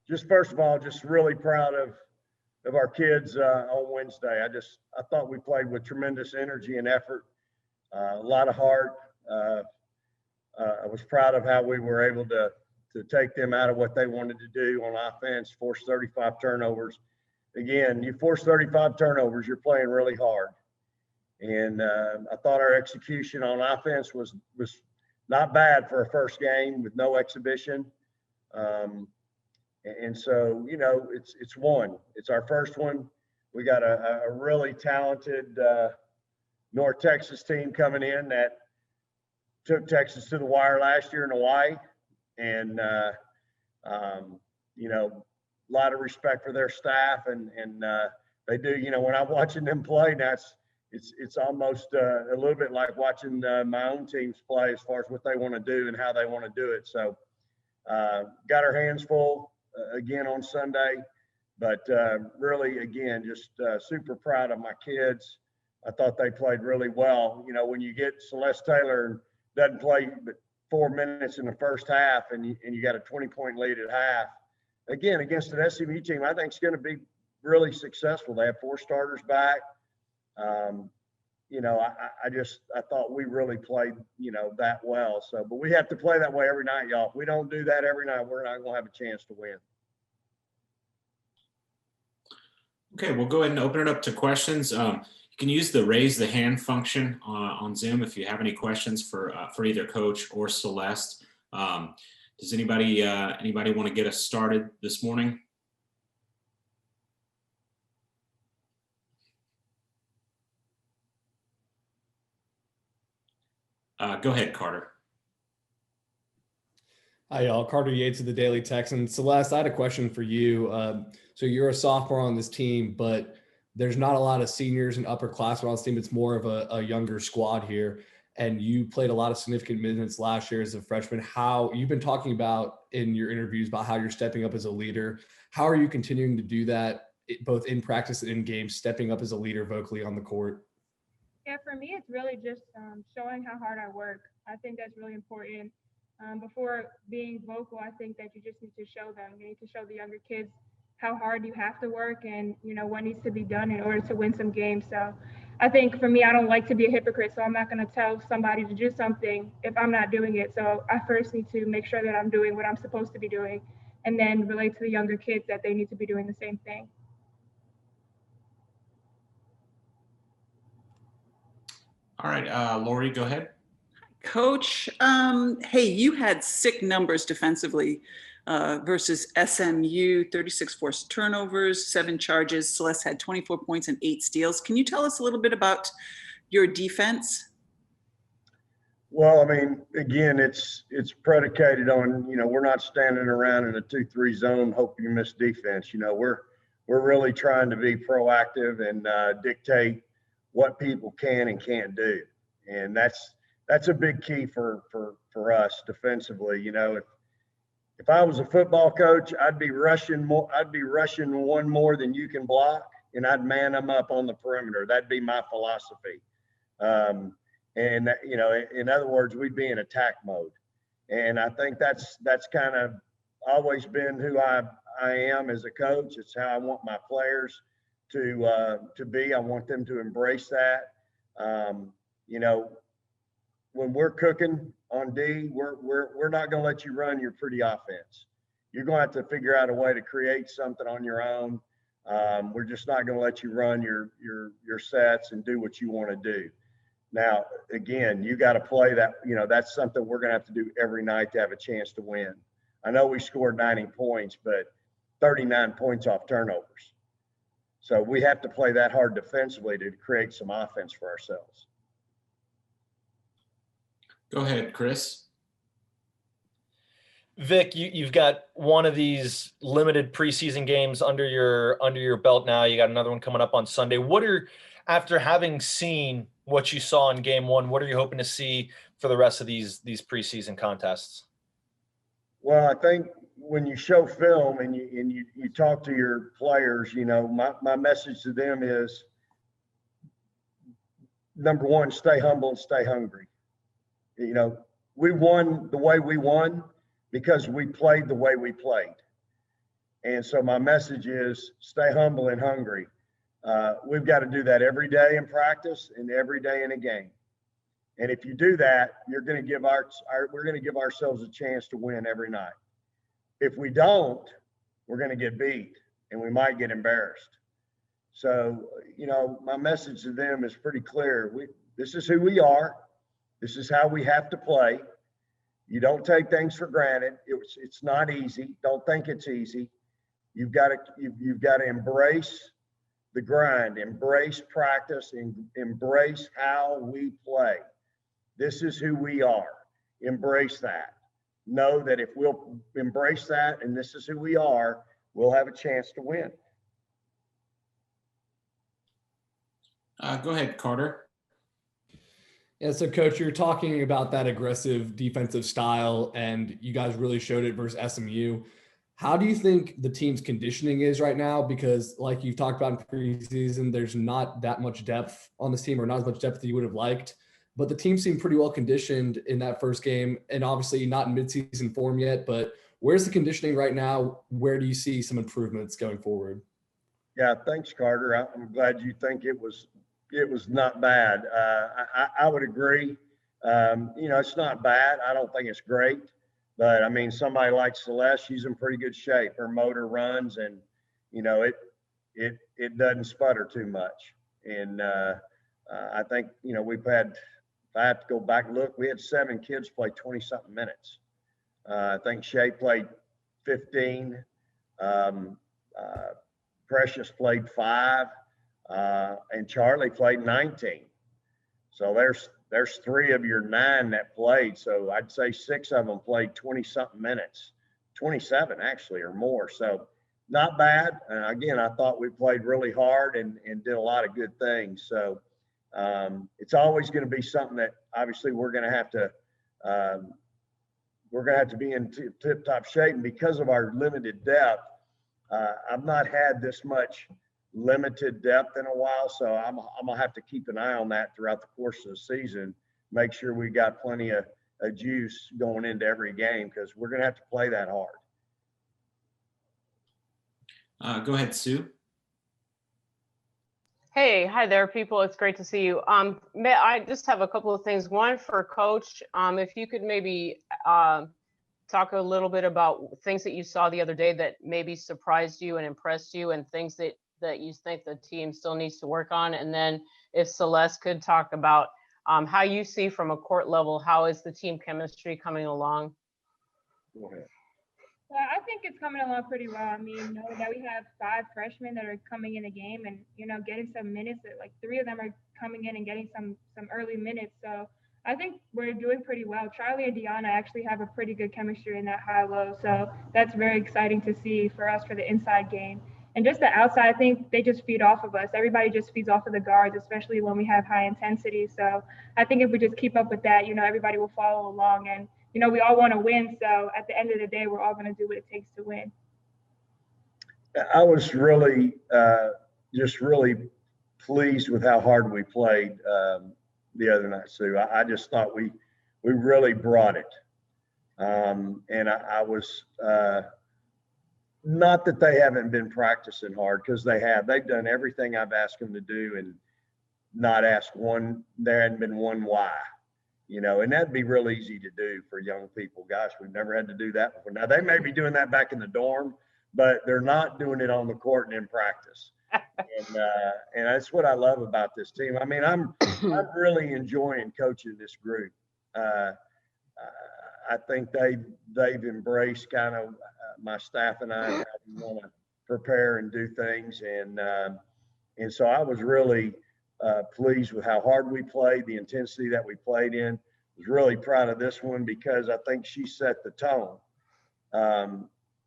just first of all, just really proud of our kids on Wednesday. I thought we played with tremendous energy and effort, a lot of heart. I was proud of how we were able to take them out of what they wanted to do on offense, force 35 turnovers. Again, you force 35 turnovers, you're playing really hard. And I thought our execution on offense was not bad for a first game with no exhibition. And so, you know, it's one. It's our first one. We got a really talented North Texas team coming in that took Texas to the wire last year in Hawaii. And, you know, a lot of respect for their staff. And they do, you know, when I'm watching them play, it's almost a little bit like watching my own teams play as far as what they want to do and how they want to do it. So got our hands full again on Sunday, but really, again, just super proud of my kids. I thought they played really well. You know, when you get Celeste Taylor and doesn't play but 4 minutes in the first half and you got a 20-point lead at half, again, against an SMU team, I think it's going to be really successful. They have 4 starters back. You know, I thought we really played, you know, that well. So, but we have to play that way every night, y'all. If we don't do that every night, we're not going to have a chance to win. Okay, we'll go ahead and open it up to questions. You can use the raise the hand function on Zoom if you have any questions for either Coach or Celeste. Does anybody want to get us started this morning? Go ahead, Carter. Hi, y'all. Carter Yates of the Daily Texan. Celeste, I had a question for you. So you're a sophomore on this team, but there's not a lot of seniors and upperclassmen on this team. It's more of a younger squad here. And you played a lot of significant minutes last year as a freshman. How you've been talking about in your interviews about how you're stepping up as a leader. How are you continuing to do that both in practice and in games, stepping up as a leader vocally on the court? Yeah, for me, it's really just showing how hard I work. I think that's really important. Before being vocal, I think that you just need to show them. You need to show the younger kids how hard you have to work and, you know, what needs to be done in order to win some games. So I think for me, I don't like to be a hypocrite. So I'm not going to tell somebody to do something if I'm not doing it. So I first need to make sure that I'm doing what I'm supposed to be doing and then relate to the younger kids that they need to be doing the same thing. All right, Lori, go ahead. Coach, hey, you had sick numbers defensively versus SMU, 36 forced turnovers, 7 charges. Celeste had 24 points and 8 steals. Can you tell us a little bit about your defense? Well, I mean, again, it's predicated on, you know, we're not standing around in a 2-3 zone hoping you miss defense. You know, we're really trying to be proactive and dictate what people can and can't do. And that's a big key for us defensively. You know, if I was a football coach, I'd be rushing one more than you can block, and I'd man them up on the perimeter. That'd be my philosophy. And you know, in other words, we'd be in attack mode. And I think that's kind of always been who I am as a coach. It's how I want my players to be. I want them to embrace that. You know, when we're cooking on D, we're not going to let you run your pretty offense. You're going to have to figure out a way to create something on your own. We're just not going to let you run your sets and do what you want to do. Now, again, you got to play that. You know, that's something we're going to have to do every night to have a chance to win. I know we scored 90 points, but 39 points off turnovers. So we have to play that hard defensively to create some offense for ourselves. Go ahead, Chris. Vic, you've got one of these limited preseason games under your belt now. You got another one coming up on Sunday. After having seen what you saw in game one, what are you hoping to see for the rest of these preseason contests? Well, I think when you show film and you talk to your players, you know, my message to them is, number one, stay humble and stay hungry. You know, we won the way we won because we played the way we played. And so my message is stay humble and hungry. We've got to do that every day in practice and every day in a game. And if you do that, you're going to give we're going to give ourselves a chance to win every night. If we don't, we're going to get beat and we might get embarrassed. So, my message to them is pretty clear. This is who we are. This is how we have to play. You don't take things for granted. It's not easy. Don't think it's easy. You've got to embrace the grind, embrace practice, and embrace how we play. This is who we are. Embrace that. Know that if we'll embrace that and this is who we are, we'll have a chance to win. Go ahead, Carter. Yeah, so Coach, you're talking about that aggressive defensive style, and you guys really showed it versus SMU. How do you think the team's conditioning is right now? Because like you've talked about in preseason, there's not that much depth on this team, or not as much depth as you would have liked. But the team seemed pretty well conditioned in that first game, and obviously not in midseason form yet. But where's the conditioning right now? Where do you see some improvements going forward? Yeah, thanks, Carter. I'm glad you think it was not bad. I would agree. It's not bad. I don't think it's great. But I mean, somebody like Celeste, she's in pretty good shape. Her motor runs, and it doesn't sputter too much. And I think we've had. If I have to go back and look, we had 7 kids play 20-something minutes. I think Shay played 15. Precious played 5, and Charlie played 19. So there's 3 of your 9 that played. So I'd say 6 of them played 20-something minutes, 27 actually or more. So not bad. Again, I thought we played really hard and did a lot of good things. So it's always going to be something that obviously we're going to have to be in tip-top shape. And because of our limited depth, I've not had this much limited depth in a while, so I'm gonna have to keep an eye on that throughout the course of the season. Make sure we got plenty of juice going into every game, because we're gonna have to play that hard. Go ahead, Sue. Hey, hi there, people. It's great to see you. I just have a couple of things. One for Coach, if you could maybe talk a little bit about things that you saw the other day that maybe surprised you and impressed you, and things that you think the team still needs to work on. And then if Celeste could talk about how you see from a court level, how is the team chemistry coming along? Go ahead. Well, I think it's coming along pretty well. I mean, knowing that we have 5 freshmen that are coming in a game and, getting some minutes, that like 3 of them are coming in and getting some early minutes. So I think we're doing pretty well. Charlie and Deanna actually have a pretty good chemistry in that high-low. So that's very exciting to see for us for the inside game. And just the outside, I think they just feed off of us. Everybody just feeds off of the guards, especially when we have high intensity. So I think if we just keep up with that, everybody will follow along. And, we all want to win. So at the end of the day, we're all going to do what it takes to win. I was really, just really pleased with how hard we played the other night, Sue. I just thought we really brought it. And I was, not that they haven't been practicing hard, because they have. They've done everything I've asked them to do, and not asked one. There hadn't been one why, and that'd be real easy to do for young people. Gosh, we've never had to do that before. Now they may be doing that back in the dorm, but they're not doing it on the court and in practice. And that's what I love about this team. I mean, I'm really enjoying coaching this group. I think they've embraced kind of my staff and I, how we want to prepare and do things, and so I was really pleased with how hard we played, the intensity that we played in. Was really proud of this one, because I think she set the tone.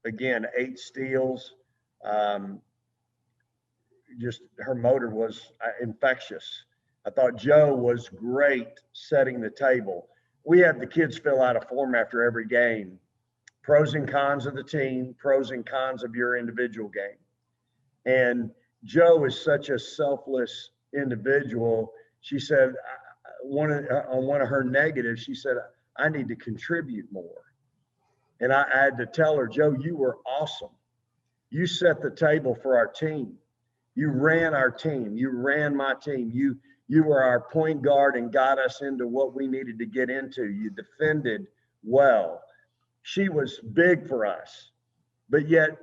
Again, 8 steals. Just her motor was infectious. I thought Joe was great setting the table. We have the kids fill out a form after every game, pros and cons of the team, pros and cons of your individual game. And Joe is such a selfless individual. She said, on one of her negatives, she said, I need to contribute more. And I had to tell her, Joe, you were awesome. you set the table for our team. You ran our team. You ran my team. You were our point guard and got us into what we needed to get into. You defended well. She was big for us, but yet,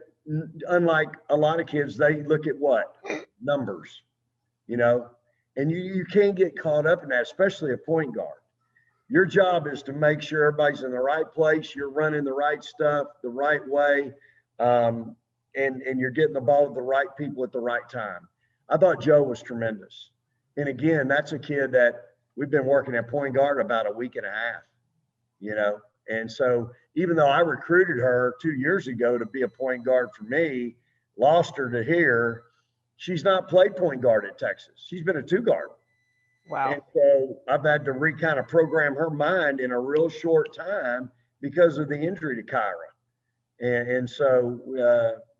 unlike a lot of kids, they look at what? Numbers, you know, and you can't get caught up in that, especially a point guard. Your job is to make sure everybody's in the right place. You're running the right stuff the right way. And you're getting the ball to the right people at the right time. I thought Joe was tremendous. And again, that's a kid that we've been working at point guard about a week and a half, you know? And so even though I recruited her 2 years ago to be a point guard for me, lost her to here, she's not played point guard at Texas. She's been a two guard. Wow. And so I've had to kind of program her mind in a real short time because of the injury to Kyra. And so,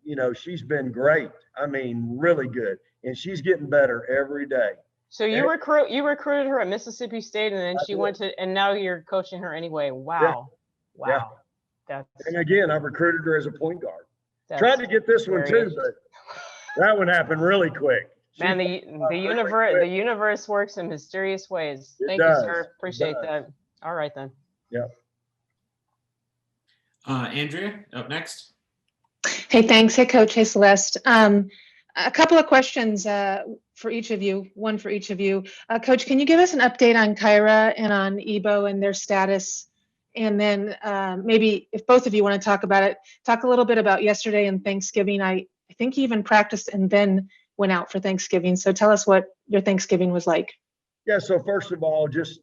you know, she's been great. I mean, really good. And she's getting better every day. So you recruited her at Mississippi State, and then she went to, and now you're coaching her anyway. Wow. Yeah. Wow. That's, And again, I recruited her as a point guard. that's Tried to get this one very too, but that one happened really quick. Man, the universe works in mysterious ways. It Thank does. you, sir. Appreciate does. that. All right then. Yeah. Andrea, up next. Hey, thanks. Hey, Coach. Hey, Celeste. A couple of questions for each of you, one for each of you. Coach, can you give us an update on Kyra and on Ebo and their status? And then maybe if both of you want to talk about it, talk a little bit about yesterday and Thanksgiving. I think you even practiced and then went out for Thanksgiving. So tell us what your Thanksgiving was like. Yeah. So first of all, just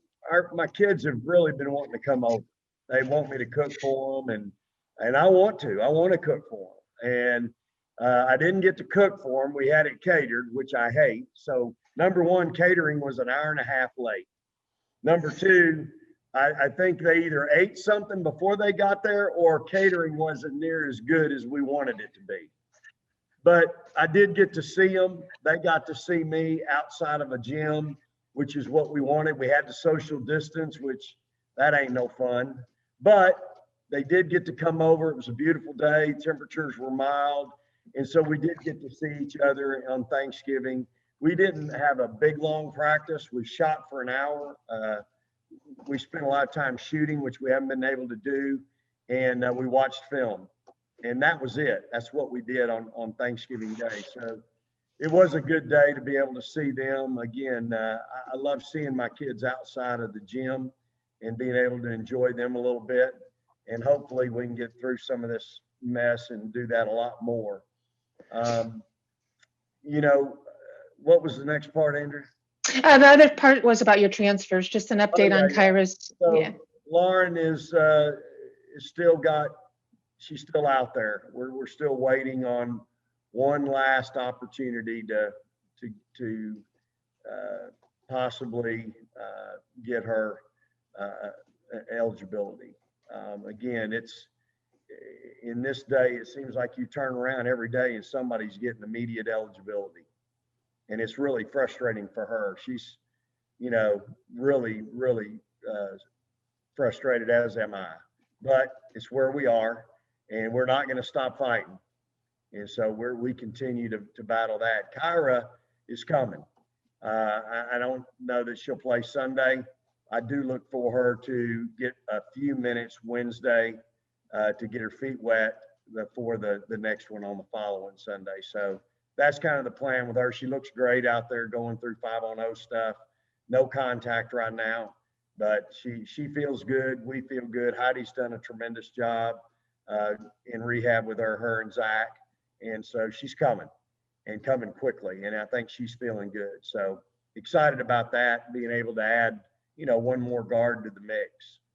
my kids have really been wanting to come over. They want me to cook for them, and I want to cook for them. And I didn't get to cook for them. We had it catered, which I hate. So number one, catering was an hour and a half late. Number two, I think they either ate something before they got there or catering wasn't near as good as we wanted it to be. But I did get to see them. They got to see me outside of a gym, which is what we wanted. We had the social distance, which that ain't no fun. But they did get to come over. It was a beautiful day. Temperatures were mild. And so we did get to see each other on Thanksgiving. We didn't have a big, long practice. We shot for an hour. We spent a lot of time shooting, which we haven't been able to do. And we watched film. And that was it. That's what we did on Thanksgiving Day. So it was a good day to be able to see them. Again, I love seeing my kids outside of the gym and being able to enjoy them a little bit. And hopefully we can get through some of this mess and do that a lot more. You know, what was the next part, Andrew? The other part was about your transfers, just an update on Kyra's. So Yeah. Lauren is she's still out there. We're still waiting on one last opportunity to possibly get her eligibility. Again, it's in this day, it seems like you turn around every day and somebody's getting immediate eligibility. And it's really frustrating for her. She's, you know, really, really frustrated, as am I. But it's where we are, and we're not going to stop fighting. And so we continue to battle that. Kyra is coming. I don't know that she'll play Sunday. I do look for her to get a few minutes Wednesday to get her feet wet before the next one on the following Sunday. So that's kind of the plan with her. She looks great out there going through 5-on-0 stuff. No contact right now, but she feels good. We feel good. Heidi's done a tremendous job in rehab with her and Zach. And so she's coming and coming quickly. And I think she's feeling good. So excited about that, being able to add, you know, one more guard to the mix.